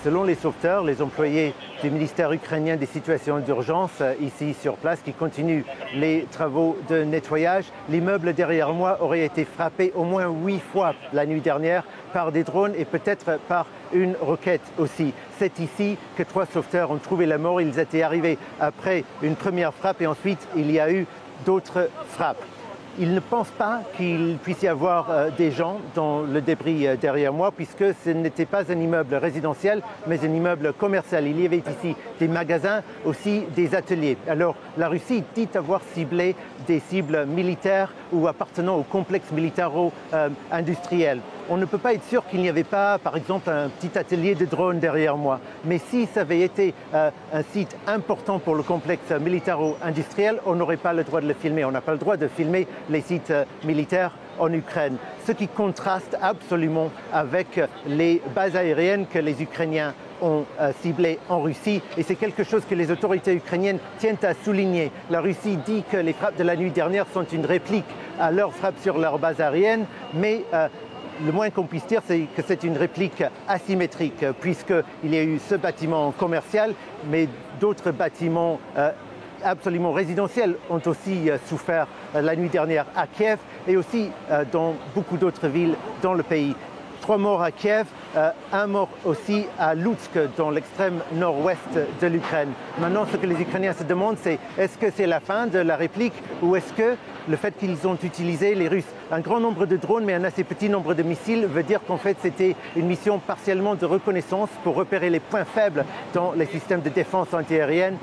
Selon les sauveteurs, les employés du ministère ukrainien des situations d'urgence ici sur place qui continuent les travaux de nettoyage, l'immeuble derrière moi aurait été frappé au moins 8 fois la nuit dernière par des drones et peut-être par une roquette aussi. C'est ici que 3 sauveteurs ont trouvé la mort. Ils étaient arrivés après une première frappe et ensuite il y a eu d'autres frappes. Ils ne pensent pas qu'il puisse y avoir des gens dans le débris derrière moi puisque ce n'était pas un immeuble résidentiel mais un immeuble commercial. Il y avait ici des magasins, aussi des ateliers. Alors la Russie dit avoir ciblé des cibles militaires ou appartenant au complexe militaro-industriel. On ne peut pas être sûr qu'il n'y avait pas, par exemple, un petit atelier de drones derrière moi. Mais si ça avait été un site important pour le complexe militaro-industriel, on n'aurait pas le droit de le filmer. On n'a pas le droit de filmer les sites militaires en Ukraine. Ce qui contraste absolument avec les bases aériennes que les Ukrainiens ont ciblées en Russie. Et c'est quelque chose que les autorités ukrainiennes tiennent à souligner. La Russie dit que les frappes de la nuit dernière sont une réplique à leurs frappes sur leur base aérienne, mais le moins qu'on puisse dire, c'est que c'est une réplique asymétrique, puisqu'il y a eu ce bâtiment commercial, mais d'autres bâtiments absolument résidentiels ont aussi souffert la nuit dernière à Kiev et aussi dans beaucoup d'autres villes dans le pays. 3 morts à Kiev, 1 mort aussi à Lutsk, dans l'extrême nord-ouest de l'Ukraine. Maintenant, ce que les Ukrainiens se demandent, c'est est-ce que c'est la fin de la réplique ou est-ce que le fait qu'ils ont utilisé, les Russes, un grand nombre de drones mais un assez petit nombre de missiles veut dire qu'en fait c'était une mission partiellement de reconnaissance pour repérer les points faibles dans les systèmes de défense antiaérienne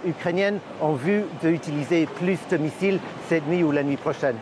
ukrainienne en vue d'utiliser plus de missiles cette nuit ou la nuit prochaine.